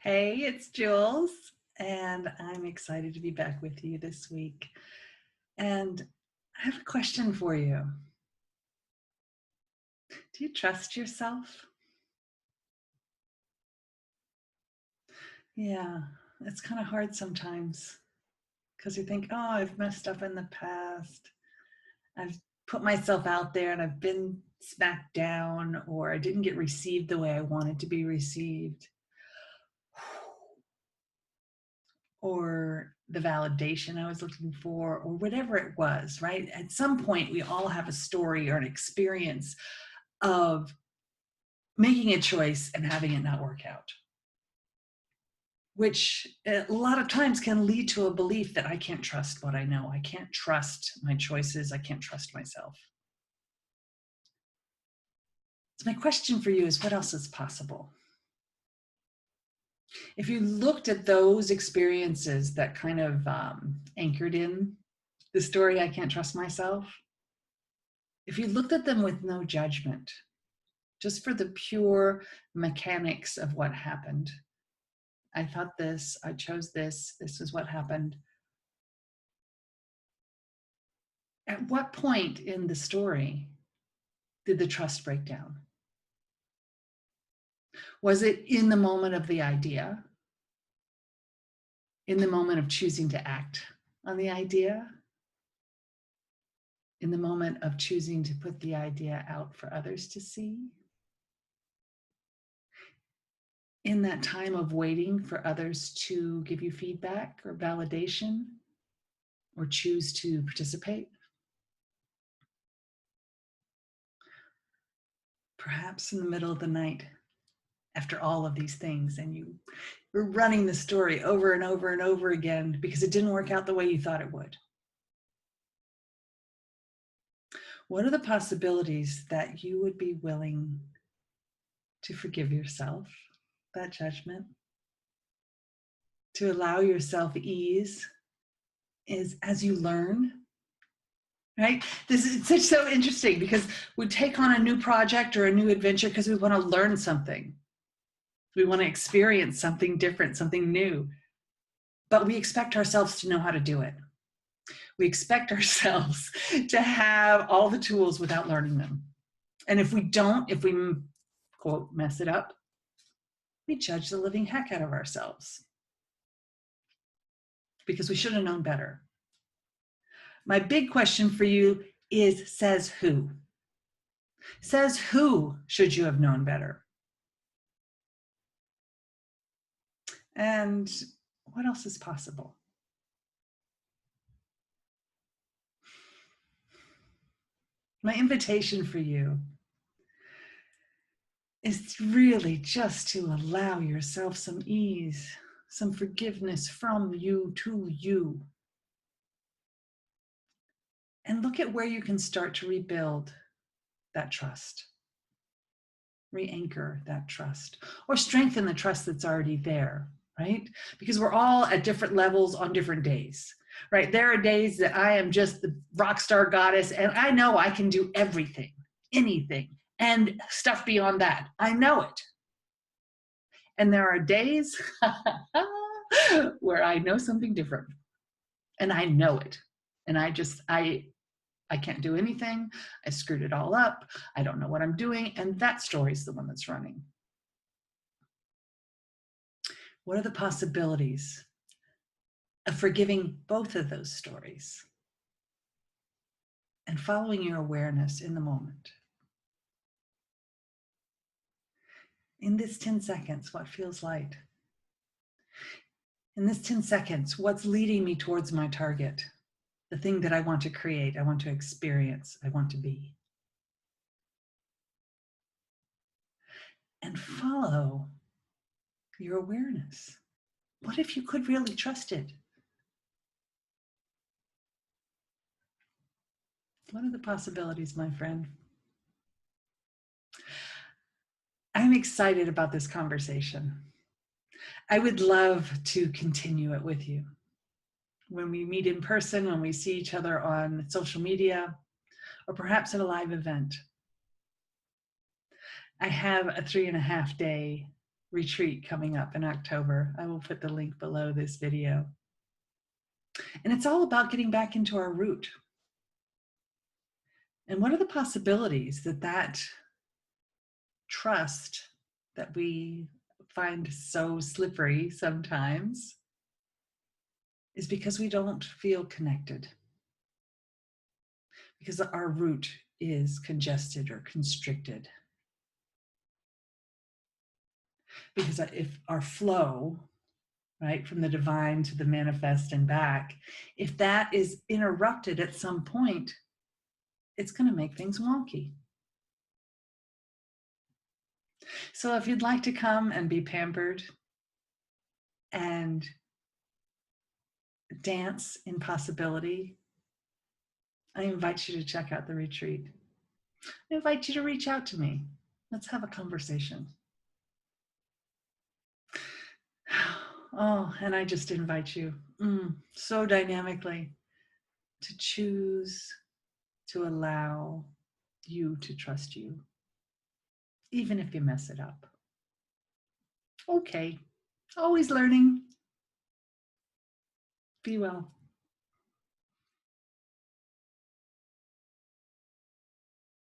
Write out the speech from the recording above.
Hey, it's Jules, and I'm excited to be back with you this week. And I have a question for you. Do you trust yourself? Yeah, it's kind of hard sometimes because you think, oh, I've messed up in the past. I've put myself out there and I've been smacked down, or I didn't get received the way I wanted to be received. Or the validation I was looking for, or whatever it was, right? At some point, we all have a story or an experience of making a choice and having it not work out, which a lot of times can lead to a belief that I can't trust what I know. I can't trust my choices. I can't trust myself. So my question for you is, what else is possible? If you looked at those experiences that kind of anchored in the story, I can't trust myself, if you looked at them with no judgment, just for the pure mechanics of what happened, I thought this, I chose this is what happened. At what point in the story did the trust break down? Was it in the moment of the idea? In the moment of choosing to act on the idea? In the moment of choosing to put the idea out for others to see? In that time of waiting for others to give you feedback or validation or choose to participate? Perhaps in the middle of the night, after all of these things, and you're running the story over and over and over again because it didn't work out the way you thought it would. What are the possibilities that you would be willing to forgive yourself that judgment, to allow yourself ease is as you learn, right? This is so interesting because we take on a new project or a new adventure because we want to learn something. We want to experience something different, something new, but we expect ourselves to know how to do it. We expect ourselves to have all the tools without learning them. And if we don't, if we, quote, mess it up, we judge the living heck out of ourselves because we should have known better. My big question for you is, says who? Says who should you have known better? And what else is possible? My invitation for you is really just to allow yourself some ease, some forgiveness from you to you. And look at where you can start to rebuild that trust, re-anchor that trust, or strengthen the trust that's already there, right? Because we're all at different levels on different days, right? There are days that I am just the rock star goddess and I know I can do everything, anything, and stuff beyond that. I know it. And there are days where I know something different and I know it. And I can't do anything. I screwed it all up. I don't know what I'm doing. And that story is the one that's running. What are the possibilities of forgiving both of those stories and following your awareness in the moment? In this 10 seconds, what feels light? In this 10 seconds, what's leading me towards my target? The thing that I want to create, I want to experience, I want to be. And follow your awareness. What if you could really trust it? What are the possibilities, my friend? I'm excited about this conversation. I would love to continue it with you. When we meet in person, when we see each other on social media, or perhaps at a live event. I have a 3.5-day retreat coming up in October. I will put the link below this video. And it's all about getting back into our root. And what are the possibilities that trust that we find so slippery sometimes is because we don't feel connected, because our root is congested or constricted. Because if our flow, right, from the divine to the manifest and back, if that is interrupted at some point, it's going to make things wonky. So if you'd like to come and be pampered and dance in possibility, I invite you to check out the retreat. I invite you to reach out to me. Let's have a conversation. Oh, and I just invite you so dynamically to choose to allow you to trust you, even if you mess it up. Okay, always learning. Be well.